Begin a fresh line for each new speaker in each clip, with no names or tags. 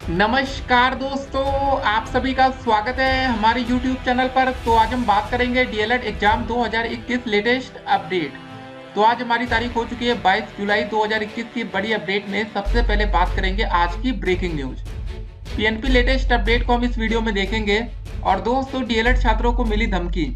नमस्कार दोस्तों, आप सभी का स्वागत है हमारे YouTube चैनल पर। तो आज हम बात करेंगे डीएलएड एग्जाम 2021 लेटेस्ट अपडेट। तो आज हमारी तारीख हो चुकी है 22 जुलाई 2021 की बड़ी अपडेट में सबसे पहले बात करेंगे आज की breaking news. PNP latest update को हम इस वीडियो में देखेंगे। और दोस्तों, डीएलएड छात्रों को मिली धमकी।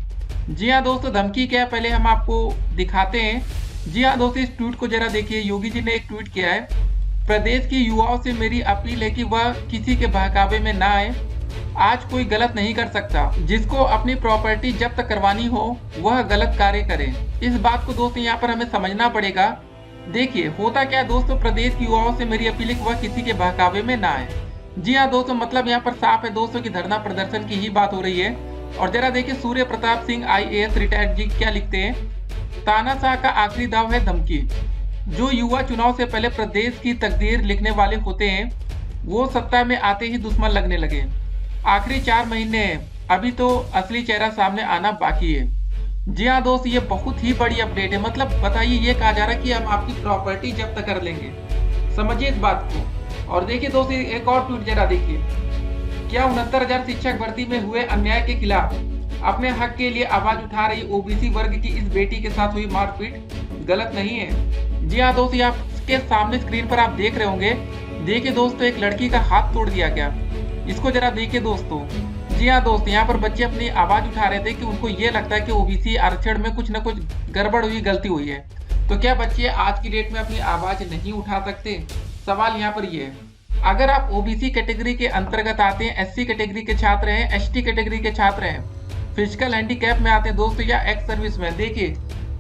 जी हाँ दोस्तों, धमकी क्या है पहले हम आपको दिखाते हैं। जी हाँ दोस्तों, इस ट्वीट को जरा देखिए। योगी जी ने एक ट्वीट किया है। प्रदेश के युवाओं से मेरी अपील है कि वह किसी के बहकावे में ना आए। आज कोई गलत नहीं कर सकता। जिसको अपनी प्रॉपर्टी जब्त करवानी हो वह गलत कार्य करे। इस बात को दोस्तों यहाँ पर हमें समझना पड़ेगा। देखिए होता क्या है दोस्तों, प्रदेश के युवाओं से मेरी अपील है कि वह किसी के बहकावे में ना आए। जी हाँ दोस्तों, मतलब यहाँ पर साफ है दोस्तों की धरना प्रदर्शन की ही बात हो रही है। और जरा देखिए सूर्य प्रताप सिंह IAS रिटायर्ड जी क्या लिखते हैं। तानाशाह का आखिरी दाव है धमकी। जो युवा चुनाव से पहले प्रदेश की तकदीर लिखने वाले होते हैं वो सत्ता में आते ही दुश्मन लगने लगे। आखिरी 4 महीने हैं, अभी तो असली चेहरा सामने आना बाकी है। जी हाँ दोस्त, ये बहुत ही बड़ी अपडेट है। मतलब बताइए, ये कहा जा रहा है कि हम आपकी प्रॉपर्टी जब्त कर लेंगे। समझिए इस बात को। और देखिए दोस्त, एक और ट्वीट जरा देखिए। क्या 69,000 शिक्षक भर्ती में हुए अन्याय के खिलाफ अपने हक के लिए आवाज उठा रही ओबीसी वर्ग की इस बेटी के साथ हुई मारपीट गलत नहीं है? जी हाँ दोस्तों, आपके सामने स्क्रीन पर आप देख रहे होंगे। देखिए दोस्तों, एक लड़की का हाथ तोड़ दिया गया। इसको जरा देखिए दोस्तों। जी हाँ दोस्तों, यहाँ पर बच्चे अपनी आवाज उठा रहे थे कि उनको ये लगता है कि ओबीसी आरक्षण में कुछ न कुछ गड़बड़ हुई, गलती हुई है। तो क्या बच्चे आज की डेट में अपनी आवाज नहीं उठा सकते? सवाल यहाँ पर ये है। अगर आप ओबीसी कैटेगरी के अंतर्गत आते हैं, SC कैटेगरी के छात्र हैं, ST कैटेगरी के छात्र हैं, फिजिकल हैंडीकैप में आते हैं दोस्तों, या एक्स सर्विस में, देखिए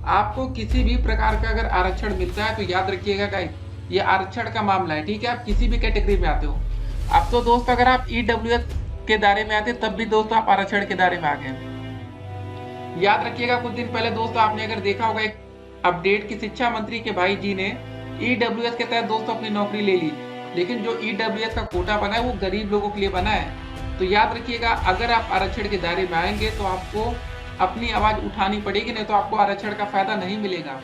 आपको किसी भी प्रकार का अगर आरक्षण मिलता है तो याद रखिएगा गाइस, ये आरक्षण का मामला है। ठीक है, आप किसी भी कैटेगरी में आते हो। अब तो दोस्तों अगर आप EWS के दायरे में आते तब भी दोस्तों आप आरक्षण के दायरे में आ गए। याद रखिएगा, कुछ दिन पहले दोस्तों आपने अगर देखा होगा एक अपडेट की शिक्षा मंत्री के भाई जी ने EWS के तहत दोस्तों अपनी नौकरी ले ली। लेकिन जो EWS का कोटा बना है वो गरीब लोगों के लिए बना है। तो याद रखिएगा, अगर आप आरक्षण के दायरे में आएंगे तो आपको अपनी आवाज उठानी पड़ेगी, नहीं तो आपको आरक्षण का फायदा नहीं मिलेगा।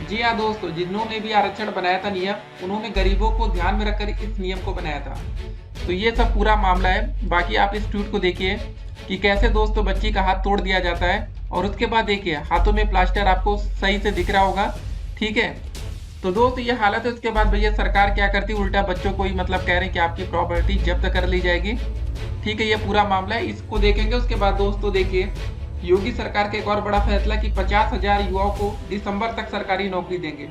जी हाँ दोस्तों, जिन्होंने भी आरक्षण बनाया था नियम, उन्होंने गरीबों को ध्यान में रखकर इस नियम को बनाया था। तो ये सब पूरा मामला है। बाकी आप इस ट्वीट को देखिए कि कैसे दोस्तों बच्ची का हाथ तोड़ दिया जाता है। और उसके बाद देखिए हाथों में प्लास्टर आपको सही से दिख रहा होगा। ठीक है, तो दोस्त ये हालत है। उसके बाद भैया सरकार क्या करती है, उल्टा बच्चों को ही मतलब कह रहे हैं कि आपकी प्रॉपर्टी जब्त कर ली जाएगी। ठीक है, ये पूरा मामला है, इसको देखेंगे। उसके बाद दोस्तों देखिए योगी सरकार का एक और बड़ा फैसला कि 50,000 युवाओं को दिसंबर तक सरकारी नौकरी देंगे,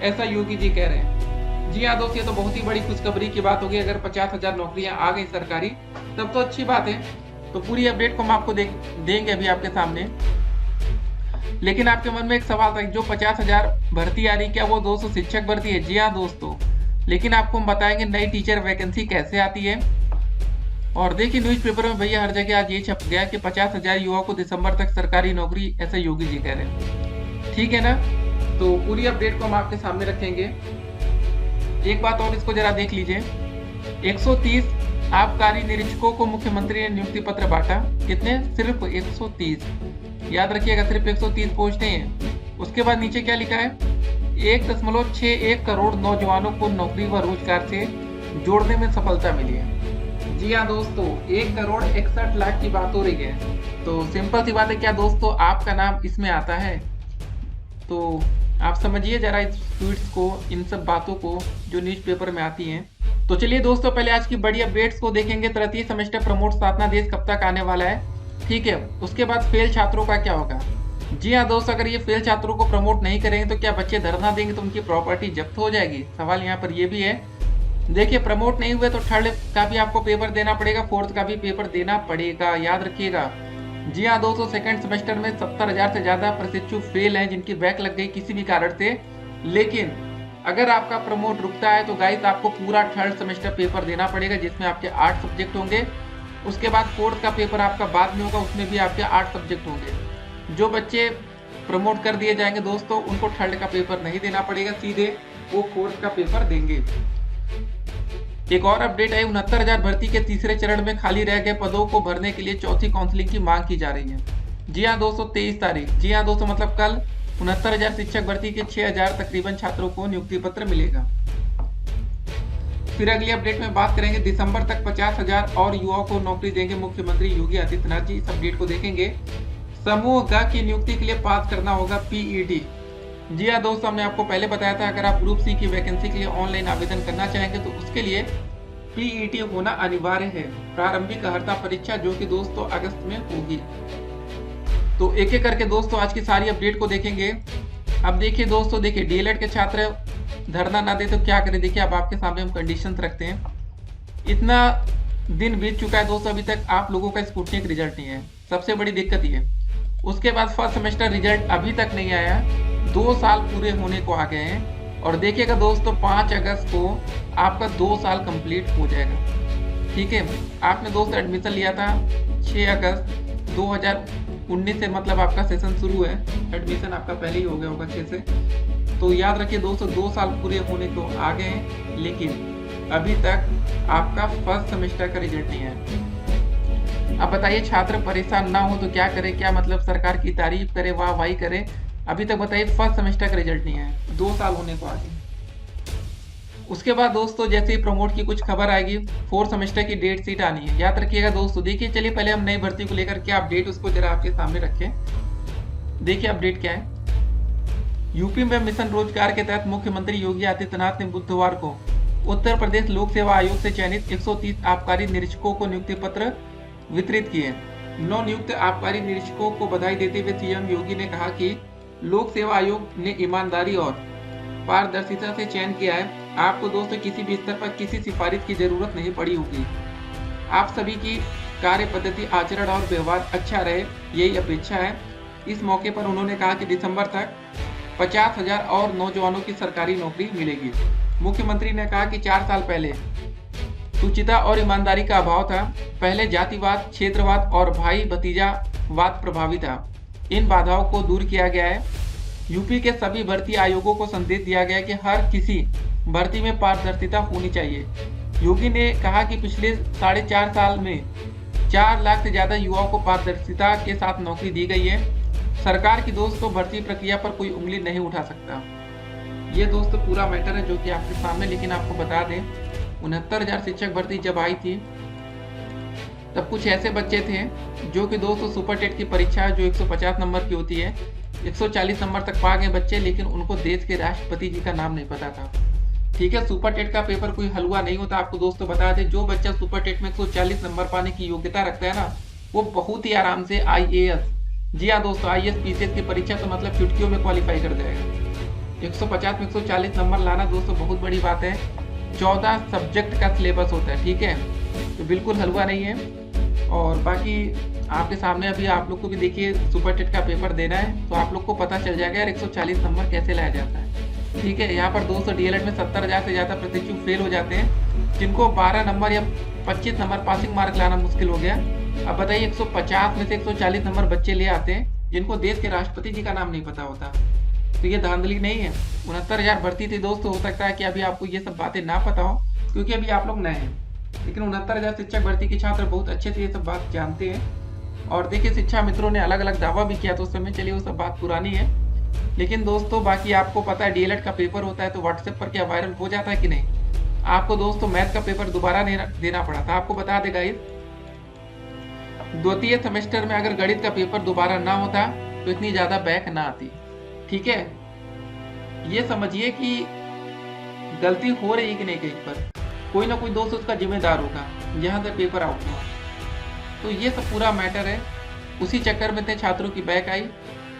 ऐसा योगी जी कह रहे हैं। जी हाँ दोस्त, ये तो बहुत ही बड़ी खुशखबरी की बात होगी। अगर 50,000 नौकरियां आ गई सरकारी तब तो अच्छी बात है। तो पूरी अपडेट को हम आपको देंगे अभी आपके सामने। लेकिन आपके मन में एक सवाल था, जो 50,000 भर्ती आ रही, क्या वो 200 शिक्षक भर्ती है? जी हाँ दोस्तों, लेकिन आपको हम बताएंगे नई टीचर वैकेंसी कैसे आती है। और देखिए न्यूज़पेपर में भैया हर जगह आज ये छप गया कि 50,000 युवाओं को दिसंबर तक सरकारी नौकरी, ऐसा योगी जी कह रहे हैं। ठीक है ना, तो पूरी अपडेट को हम आपके सामने रखेंगे। एक बात और, इसको जरा देख लीजिए। 130 आबकारी निरीक्षकों को मुख्यमंत्री ने नियुक्ति पत्र बांटा। कितने? सिर्फ 130। याद रखिएगा, सिर्फ 130 पोस्टें हैं। उसके बाद नीचे क्या लिखा है, 1.61 करोड़ नौजवानों को नौकरी व रोजगार से जोड़ने में सफलता मिली है। जी हाँ दोस्तों, 1,61,00,000 की बात हो रही है। तो सिंपल सी बात है, क्या दोस्तों आपका नाम इसमें आता है? तो आप समझिए जरा इस ट्वीट्स को, इन सब बातों को जो न्यूज़पेपर में आती हैं। तो चलिए दोस्तों, पहले आज की बड़ी अपडेट्स को देखेंगे। तृतीय सेमेस्टर प्रमोट साधनादेश कब तक आने वाला है? ठीक है, उसके बाद फेल छात्रों का क्या होगा? जी हाँ दोस्तों, अगर ये फेल छात्रों को प्रमोट नहीं करेंगे तो क्या बच्चे धरना देंगे तो उनकी प्रॉपर्टी जब्त हो जाएगी? सवाल यहाँ पर ये भी है। देखिए प्रमोट नहीं हुए तो थर्ड का भी आपको पेपर देना पड़ेगा, फोर्थ का भी पेपर देना पड़ेगा, याद रखिएगा। जी हाँ दोस्तों, सेकंड सेमेस्टर में 70,000 से ज्यादा प्रशिक्षु फेल हैं जिनकी बैक लग गई किसी भी कारण से। लेकिन अगर आपका प्रमोट रुकता है तो गाइस आपको पूरा थर्ड सेमेस्टर पेपर देना पड़ेगा, जिसमें आपके 8 सब्जेक्ट होंगे। उसके बाद फोर्थ का पेपर आपका बाद में होगा, उसमें भी आपके 8 सब्जेक्ट होंगे। जो बच्चे प्रमोट कर दिए जाएंगे दोस्तों, उनको थर्ड का पेपर नहीं देना पड़ेगा, सीधे वो फोर्थ का पेपर देंगे। एक और अपडेट है, 69,000 भर्ती के तीसरे चरण में खाली रह गए पदों को भरने के लिए चौथी काउंसलिंग की मांग की जा रही है। जी हाँ दोस्तों, 23 तारीख। जी हाँ दोस्तों, मतलब कल 69,000 शिक्षक भर्ती के 6,000 तकरीबन छात्रों को नियुक्ति पत्र मिलेगा। फिर अगली अपडेट में बात करेंगे, दिसंबर तक 50,000 और युवाओं को नौकरी देंगे मुख्यमंत्री योगी आदित्यनाथ जी। इस अपडेट को देखेंगे। समूह ग की नियुक्ति के लिए पास करना होगा पीईटी। जी हाँ दोस्तों, हमने आपको पहले बताया था, अगर आप ग्रुप सी की वैकेंसी के लिए ऑनलाइन आवेदन करना चाहेंगे तो उसके लिए पीईटी होना अनिवार्य है। प्रारंभिक अर्हता परीक्षा जो कि दोस्तों अगस्त में होगी। तो एक एक करके दोस्तों आज की सारी अपडेट को देखेंगे। अब देखिए दोस्तों, देखिए डीएलएड के छात्र धरना ना दे तो क्या करें। देखिए अब आपके सामने हम कंडीशंस रखते हैं। इतना दिन बीत चुका है दोस्तों, अभी तक आप लोगों का स्कूटनिक रिजल्ट नहीं है। सबसे बड़ी दिक्कत ये। उसके बाद फर्स्ट सेमेस्टर रिजल्ट अभी तक नहीं आया। 2 साल पूरे होने को आ गए हैं। और देखिएगा दोस्तों, 5 अगस्त को आपका 2 साल कंप्लीट हो जाएगा। ठीक है, आपने दोस्तों एडमिशन लिया था 6 अगस्त 2019 से, मतलब आपका सेशन शुरू है। एडमिशन आपका पहले ही हो गया होगा 6 से। तो याद रखिए दोस्तों, 2 साल पूरे होने को आ गए हैं, लेकिन अभी तक आपका फर्स्ट सेमेस्टर का रिजल्ट नहीं है। अब बताइए, छात्र परेशान ना हो तो क्या करे? क्या मतलब सरकार की तारीफ करे, वाह वाही करे? अभी तक बताइए फर्स्ट सेमेस्टर का रिजल्ट नहीं है, 2 साल होने को आ गए। उसके बाद दोस्तों जैसे ही प्रमोट की कुछ खबर आएगी, 4th सेमेस्टर की डेट शीट आनी है। याद रखिएगा दोस्तों। देखिए चलिए पहले हम नई भर्ती को लेकर क्या अपडेट, उसको जरा आपके सामने रखें। देखिए अपडेट क्या है। यूपी में मिशन रोजगार के तहत मुख्यमंत्री योगी आदित्यनाथ ने बुधवार को उत्तर प्रदेश लोक सेवा आयोग से चयनित 130 आबकारी निरीक्षकों को नियुक्ति पत्र वितरित किए। नवनियुक्त आबकारी निरीक्षकों को बधाई देते हुए सीएम योगी ने कहा कि लोक सेवा आयोग ने ईमानदारी और पारदर्शिता से चयन किया है। आपको दोस्तों किसी भी स्तर पर किसी सिफारिश की जरूरत नहीं पड़ी होगी। आप सभी की कार्य पद्धति, आचरण और व्यवहार अच्छा रहे, यही अपेक्षा है। इस मौके पर उन्होंने कहा कि दिसंबर तक 50,000 और नौजवानों की सरकारी नौकरी मिलेगी। मुख्यमंत्री ने कहा कि 4 साल पहले शुचिता और ईमानदारी का अभाव था। पहले जातिवाद, क्षेत्रवाद और भाई भतीजावाद प्रभावी था। इन बाधाओं को दूर किया गया है। यूपी के सभी भर्ती आयोगों को संदेश दिया गया कि हर किसी भर्ती में पारदर्शिता होनी चाहिए। योगी ने कहा कि पिछले 4.5 साल में 4 लाख से ज्यादा युवाओं को पारदर्शिता के साथ नौकरी दी गई है। सरकार की दोस्तों भर्ती प्रक्रिया पर कोई उंगली नहीं उठा सकता। ये दोस्तों पूरा मैटर है जो कि आपके सामने। लेकिन आपको बता दें, 69,000 शिक्षक भर्ती जब आई थी तब कुछ ऐसे बच्चे थे जो कि दोस्तों सुपर टेट की परीक्षा जो 150 नंबर की होती है, 140 नंबर तक पा गए बच्चे, लेकिन उनको देश के राष्ट्रपति जी का नाम नहीं पता था। ठीक है, सुपर टेट का पेपर कोई हलवा नहीं होता। आपको दोस्तों बता दें, जो बच्चा सुपर टेट में 140 नंबर पाने की योग्यता रखता है ना, वो बहुत ही आराम से IAS, जी हाँ दोस्तों, IAS PCS की परीक्षा तो मतलब चुटकियों में क्वालिफाई कर जाएगा। 150 में 140 नंबर लाना दोस्तों बहुत बड़ी बात है। 14 सब्जेक्ट का सिलेबस होता है। ठीक है, तो बिल्कुल हलवा नहीं है। और बाकी आपके सामने अभी आप लोग को भी देखिए सुपर टेट का पेपर देना है, तो आप लोग को पता चल जाएगा यार 140 नंबर कैसे लाया जाता है। ठीक है, यहाँ पर दोस्तों डीएलएड में 70,000 से ज़्यादा प्रशिक्षु फेल हो जाते हैं, जिनको 12 नंबर या 25 नंबर पासिंग मार्क लाना मुश्किल हो गया। अब बताइए 150 में से 140 नंबर बच्चे ले आते हैं जिनको देश के राष्ट्रपति जी का नाम नहीं पता होता। तो ये धांधली नहीं है। 69,000 भर्ती थी दोस्तों। हो सकता है कि अभी आपको ये सब बातें ना पता हो क्योंकि अभी आप लोग नए हैं, लेकिन 69,000 शिक्षक भर्ती के छात्र बहुत अच्छे से ये सब बात जानते हैं। और देखिए शिक्षा मित्रों ने अलग अलग दावा भी किया तो उस समय, चलिए वो सब बात पुरानी है। लेकिन दोस्तों बाकी आपको पता है डीएलएड का पेपर होता है तो व्हाट्सएप पर क्या वायरल हो जाता है कि नहीं। आपको दोस्तों मैथ का पेपर दोबारा देना पड़ा था। आपको बता देगा इस द्वितीय सेमेस्टर में अगर गणित का पेपर दोबारा ना होता तो इतनी ज्यादा बैक ना आती। ठीक है, ये समझिए कि गलती हो रही कि नहीं, कहीं पर कोई ना कोई दोस्त उसका जिम्मेदार होगा जहां से पेपर आउट हुआ। तो ये सब पूरा मैटर है। उसी चक्कर में थे छात्रों की बैक आई।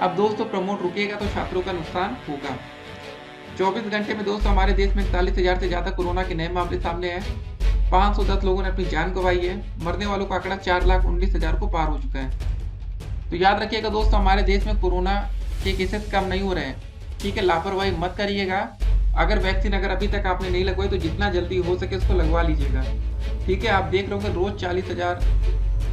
अब दोस्तों प्रमोट रुकेगा तो छात्रों का नुकसान होगा। 24 घंटे में दोस्तों हमारे देश में 41,000 से ज्यादा कोरोना के नए मामले सामने आए। 510 लोगों ने अपनी जान गंवाई है। मरने वालों का आंकड़ा 4,19,000 को पार हो चुका है। तो याद रखिएगा दोस्तों, हमारे देश में कोरोना के केसेस कम नहीं हो रहे हैं। ठीक है, लापरवाही मत करिएगा। अगर वैक्सीन अभी तक आपने नहीं लगवाई तो जितना जल्दी हो सके उसको लगवा लीजिएगा। ठीक है, आप देख रहे होंगे रोज 40,000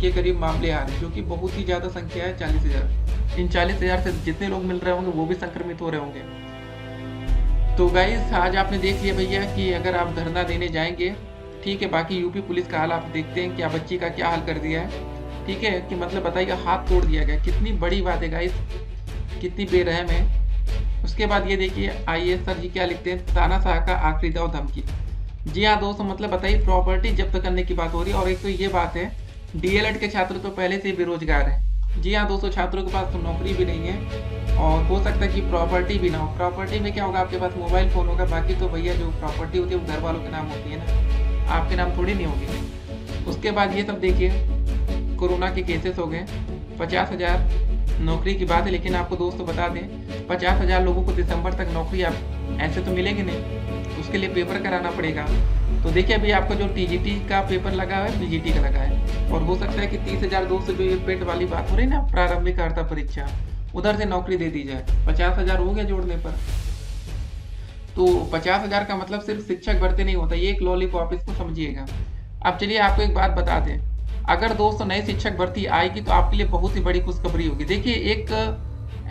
के करीब मामले आ रहे हैं, जो कि बहुत ही ज्यादा संख्या है। 40,000, इन 40,000 से जितने लोग मिल रहे होंगे वो भी संक्रमित हो रहे होंगे। तो गाइस आज आपने देख लिया भैया कि अगर आप धरना देने जाएंगे, ठीक है, बाकी यूपी पुलिस का हाल आप देखते हैं, क्या बच्ची का क्या हाल कर दिया है। ठीक है, कि मतलब बताइए हाथ तोड़ दिया गया, कितनी बड़ी बात है गाइस, कितनी बेरहम है। उसके बाद ये देखिए IAS सर जी क्या लिखते हैं, तानाशाह का आखिरी दाव धमकी। जी हाँ दोस्तों, मतलब बताइए, प्रॉपर्टी जब्त करने की बात हो रही है। और एक तो ये बात है, डीएलएड के छात्र तो पहले से ही बेरोजगार है। जी हाँ दोस्तों, छात्रों के पास तो नौकरी भी नहीं है और हो सकता है कि प्रॉपर्टी भी ना हो। प्रॉपर्टी में क्या होगा, आपके पास मोबाइल फ़ोन होगा, बाकी तो भैया जो प्रॉपर्टी होती है वो घर वालों के नाम होती है ना, आपके नाम थोड़ी नहीं होगी। उसके बाद ये सब देखिए, कोरोना के केसेस हो गए, 50,000 नौकरी की बात है। लेकिन आपको दोस्तों बता दें, 50,000 लोगों को दिसंबर तक नौकरी आप ऐसे तो मिलेगी नहीं, उसके लिए पेपर कराना पड़ेगा। तो देखिए, अभी आपका जो टीजीटी का पेपर लगा है, पीजीटी का लगा है, और हो सकता है कि 30,000 दोस्तों जो ये पेट वाली बात हो रही है ना, प्रारंभिक अर्हता परीक्षा, उधर से नौकरी दे दी जाए। 50,000 हो गया जोड़ने पर। तो 50,000 का मतलब सिर्फ शिक्षक भर्ती नहीं होता, ये एक लॉलीपॉप, इसको समझिएगा। अब चलिए आपको एक बात बता दें, अगर दोस्तों नई शिक्षक भर्ती आएगी तो आपके लिए बहुत ही बड़ी खुशखबरी होगी। देखिए, एक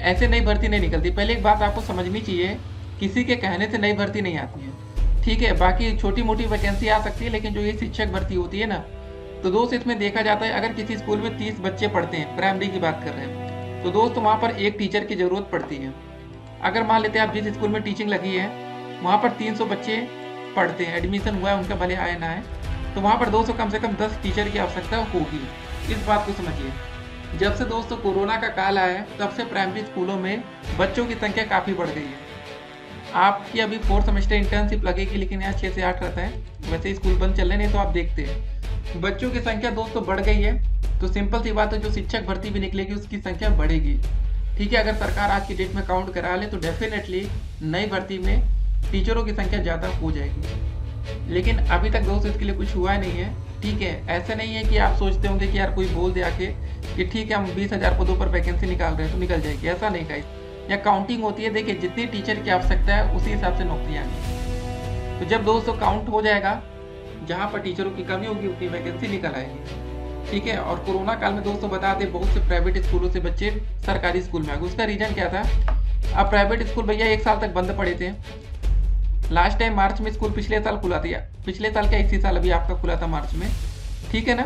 ऐसे नई भर्ती नहीं निकलती। पहले एक बात आपको समझनी चाहिए, किसी के कहने से नई भर्ती नहीं आती है, ठीक है। बाकी छोटी मोटी वैकेंसी आ सकती है, लेकिन जो ये शिक्षक भर्ती होती है ना, तो दोस्त इसमें देखा जाता है, अगर किसी स्कूल में 30 बच्चे पढ़ते हैं, प्राइमरी की बात कर रहे हैं, तो दोस्त वहाँ पर एक टीचर की ज़रूरत पड़ती है। अगर मान लेते हैं आप जिस स्कूल में टीचिंग लगी है वहाँ पर 300 बच्चे पढ़ते हैं, एडमिशन हुआ है उनका, भले आए ना आए, तो वहाँ पर दोस्तों कम से कम 10 टीचर की आवश्यकता होगी। इस बात को समझिए। जब से दोस्तों कोरोना का काल आया है, तब से प्राइमरी स्कूलों में बच्चों की संख्या काफ़ी बढ़ गई है। आपकी अभी 4th सेमेस्टर इंटर्नशिप लगेगी, लेकिन यहाँ 6 से 8 रहता है, वैसे स्कूल बंद चल रहे नहीं, तो आप देखते हैं बच्चों की संख्या दोस्तों बढ़ गई है। तो सिंपल सी बात है, जो शिक्षक भर्ती भी निकलेगी उसकी संख्या बढ़ेगी, ठीक है। अगर सरकार आज की डेट में काउंट करा ले तो डेफिनेटली नई भर्ती में टीचरों की संख्या ज़्यादा हो जाएगी। लेकिन अभी तक दोस्तों इसके लिए कुछ हुआ नहीं है, ठीक है। ऐसा नहीं है कि आप सोचते होंगे कि यार कोई बोल दे आके कि ठीक है हम 20,000 पदों पर वैकेंसी निकाल रहे हैं तो निकल जाएगी, ऐसा नहीं गाइस। या काउंटिंग होती है, देखिए जितनी टीचर की आवश्यकता है उसी हिसाब से नौकरियाँ आएंगी। तो जब दोस्तों काउंट हो जाएगा, जहाँ पर टीचरों की कमी होगी उतनी वैकेंसी निकल आएगी, ठीक है। और कोरोना काल में दोस्तों बता दें, बहुत से प्राइवेट स्कूलों से बच्चे सरकारी स्कूल में आ गए। उसका रीज़न क्या था, अब प्राइवेट स्कूल भैया 1 साल तक बंद पड़े थे। लास्ट टाइम मार्च में स्कूल पिछले साल खुला था, पिछले साल क्या इसी साल अभी आपका खुला था मार्च में, ठीक है ना।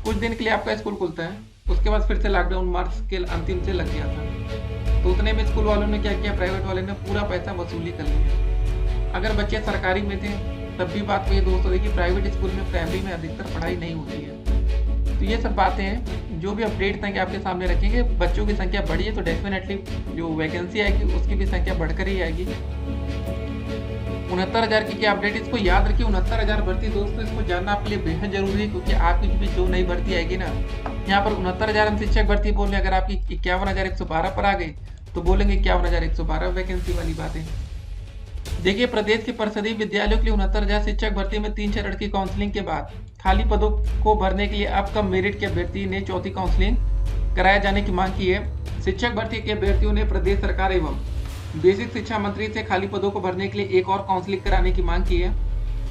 कुछ दिन के लिए आपका स्कूल खुलता है, उसके बाद फिर से लॉकडाउन मार्च के अंतिम से लग गया था। तो उतने में स्कूल वालों ने क्या किया, प्राइवेट वाले ने पूरा पैसा वसूली कर लिया। अगर बच्चे सरकारी में थे तब भी बात वही दोस्तों, देखिए प्राइवेट स्कूल में प्राइमरी में अधिकतर पढ़ाई नहीं होती है। तो ये सब बातें हैं, जो भी अपडेट हैं कि आपके सामने रखेंगे। बच्चों की संख्या बढ़ी है तो डेफिनेटली जो वैकेंसी आएगी उसकी भी संख्या बढ़कर ही आएगी। 69,000 की क्या अपडेट, इसको याद रखिए। 69,000 भर्ती दोस्तों, इसको जानना आपके लिए बेहद जरूरी है, क्योंकि आपकी भी जो नई भर्ती आएगी ना, यहाँ पर 69,000 हम शिक्षक भर्ती बोल रहे हैं। अगर आपकी 51,112 पर आ गई तो बोलेंगे 51,112 वैकेंसी वाली बातें। देखिए, प्रदेश के परिषदीय विद्यालयों के लिए 69,000 शिक्षक भर्ती में 3 चरण की काउंसलिंग के बाद खाली पदों को भरने के लिए अब कम मेरिट के अभ्यर्थी ने चौथी काउंसलिंग कराए जाने की मांग की है। शिक्षक भर्ती के अभ्यर्थियों ने प्रदेश सरकार एवं बेसिक शिक्षा मंत्री से खाली पदों को भरने के लिए एक और काउंसलिंग कराने की मांग की है।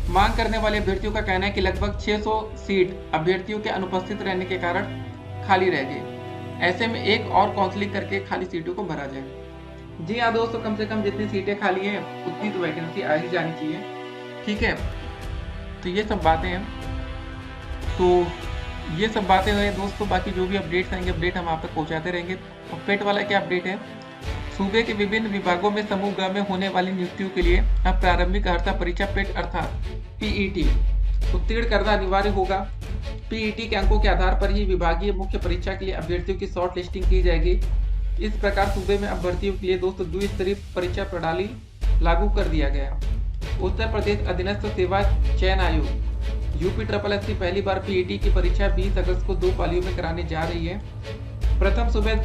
मांग करने वाले अभ्यर्थियों का कहना है कि लगभग 600 सीट अभ्यर्थियों के अनुपस्थित रहने के कारण खाली रह गई। ऐसे में एक और काउंसलिंग करके खाली सीटों को भरा जाए। जी हाँ दोस्तों, कम से कम जितनी सीटें खाली हैं उतनी तो वैकेंसी आ ही जानी चाहिए, ठीक है। तो ये सब बातें हैं, तो ये सब बातें हैं दोस्तों। बाकी जो भी अपडेट्स आएंगे, अपडेट हम आप तक पहुँचाते रहेंगे। और पेट वाला क्या अपडेट है, सूबे के विभिन्न विभागों में समूह ग में होने वाली नियुक्तियों के लिए अब प्रारंभिक अर्हता परीक्षा पेट अर्थात पीईटी उत्तीर्ण करना अनिवार्य होगा। पीईटी के अंकों के आधार पर ही विभागीय मुख्य परीक्षा के लिए अभ्यर्थियों की शॉर्ट लिस्टिंग की जाएगी। इस प्रकार सूबे में अब भर्तियों के लिए दोस्तों द्विस्तरीय परीक्षा प्रणाली लागू कर दिया गया। उत्तर प्रदेश अधीनस्थ सेवा चयन आयोग यूपी पहली बार पीईटी की परीक्षा 20 अगस्त को 2 पालियों में कराने जा रही है। प्रथम सुबह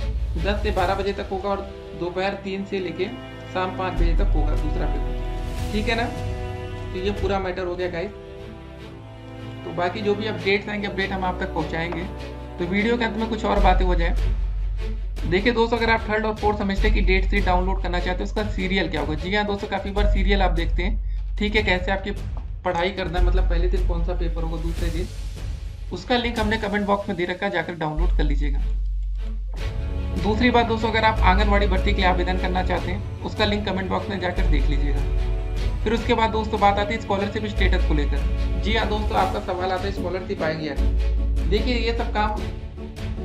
10 से 12 बजे तक होगा और दोपहर 3 से लेके शाम 5 बजे तक होगा दूसरा पेपर, ठीक है ना। तो ये पूरा मैटर हो गया गाइस। तो बाकी जो भी अपडेट्स आएंगे, अपडेट हम आप तक पहुंचाएंगे। तो वीडियो के अंत में कुछ और बातें हो जाए। देखिए दोस्तों, अगर आप 3rd और 4th सेमेस्टर की डेट शीट डाउनलोड करना चाहते हो, उसका सीरियल क्या होगा। जी हाँ दोस्तों, काफ़ी बार सीरियल आप देखते हैं, ठीक है। कैसे आपकी पढ़ाई करना है, मतलब पहले दिन कौन सा पेपर होगा, दूसरे दिन, उसका लिंक हमने कमेंट बॉक्स में दे रखा है, जाकर डाउनलोड कर लीजिएगा। दूसरी बात दोस्तों, अगर आप आंगनवाड़ी भर्ती के लिए आवेदन करना चाहते हैं, उसका लिंक कमेंट बॉक्स में जाकर देख लीजिएगा। फिर उसके बाद दोस्तों बात आती है स्कॉलरशिप स्टेटस को लेकर। जी हाँ दोस्तों, आपका सवाल आता है स्कॉलरशिप आएगी या नहीं। देखिए, ये सब काम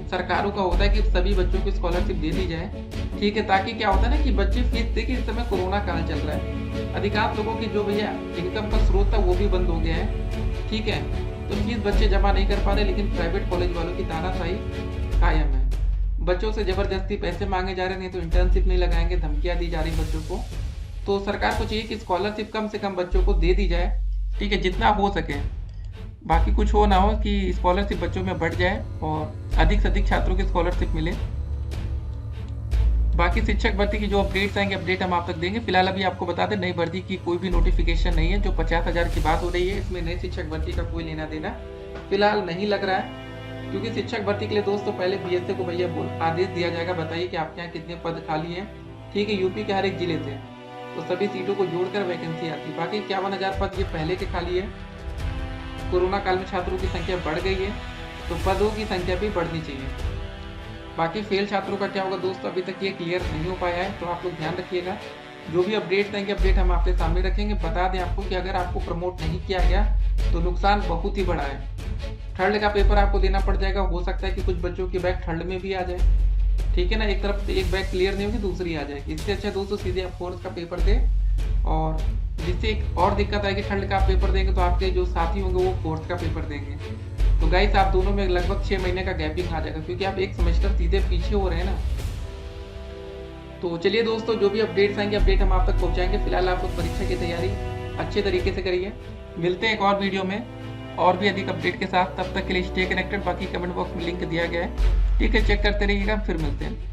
सरकारों का होता है कि सभी बच्चों को स्कॉलरशिप दे दी जाए, ठीक है। ताकि क्या होता है ना कि बच्चे फीस देखिए, इस समय कोरोना काल चल रहा है, अधिकांश लोगों की जो भैया इनकम का स्रोत था वो भी बंद हो गया है। ठीक है, तो फीस बच्चे जमा नहीं कर पा रहे, लेकिन प्राइवेट कॉलेज वालों की तानाशाही कायम है। बच्चों से जबरदस्ती पैसे मांगे जा रहे, नहीं तो इंटर्नशिप नहीं लगाएंगे, धमकियां दी जा रही बच्चों को। तो सरकार को चाहिए कि स्कॉलरशिप कम से कम बच्चों को दे दी जाए, ठीक है, जितना हो सके। बाकी कुछ हो ना हो कि स्कॉलरशिप बच्चों में बढ़ जाए और अधिक से अधिक छात्रों की स्कॉलरशिप मिले। बाकी शिक्षक भर्ती की जो अपडेट्स आएंगे, अपडेट हम आप तक देंगे। फिलहाल अभी आपको बता दें, नई भर्ती की कोई भी नोटिफिकेशन नहीं है। जो 50,000 की बात हो रही है, इसमें नई शिक्षक भर्ती का कोई लेना देना फिलहाल नहीं लग रहा है। क्योंकि शिक्षक भर्ती के लिए दोस्तों पहले बीएसए को भैया आदेश दिया जाएगा, बताइए कि आपके यहाँ कितने पद खाली हैं। ठीक है, यूपी के हर एक जिले से, तो सभी सीटों को जोड़कर वैकेंसी आती है। बाकी 51,000 पद ये पहले के खाली है। कोरोना काल में छात्रों की संख्या बढ़ गई है, तो पदों की संख्या भी बढ़नी चाहिए। बाकी फेल छात्रों का क्या होगा दोस्तों, अभी तक ये क्लियर नहीं हो पाया है, तो आप लोग ध्यान रखिएगा। जो भी अपडेट देंगे, अपडेट हम आपके सामने रखेंगे। बता दें आपको कि अगर आपको प्रमोट नहीं किया गया तो नुकसान बहुत ही बड़ा है। थर्ड का पेपर आपको देना पड़ जाएगा। हो सकता है कि कुछ बच्चों की बैक थर्ड में भी आ जाए, ठीक है ना। एक तरफ से एक बैक क्लियर नहीं होगी, दूसरी आ जाएगी। इससे अच्छा दोस्तों सीधे आप फोर्थ का पेपर दें, और जिससे एक और दिक्कत आएगी, थर्ड का आप पेपर देंगे तो आपके जो साथी होंगे वो फोर्थ का पेपर देंगे, तो गाइस आप दोनों में लगभग 6 महीने का गैपिंग आ जाएगा, क्योंकि आप एक सेमेस्टर सीधे पीछे हो रहे हैं ना। तो चलिए दोस्तों, जो भी अपडेट्स आएंगे, अपडेट हम आप तक पहुंचाएंगे। फिलहाल आप लोग परीक्षा की तैयारी अच्छे तरीके से करिए। मिलते हैं एक और वीडियो में और भी अधिक अपडेट के साथ। तब तक के लिए स्टे कनेक्टेड। बाकी कमेंट बॉक्स में लिंक दिया गया है, ठीक है, चेक करते रहिएगा। फिर मिलते हैं।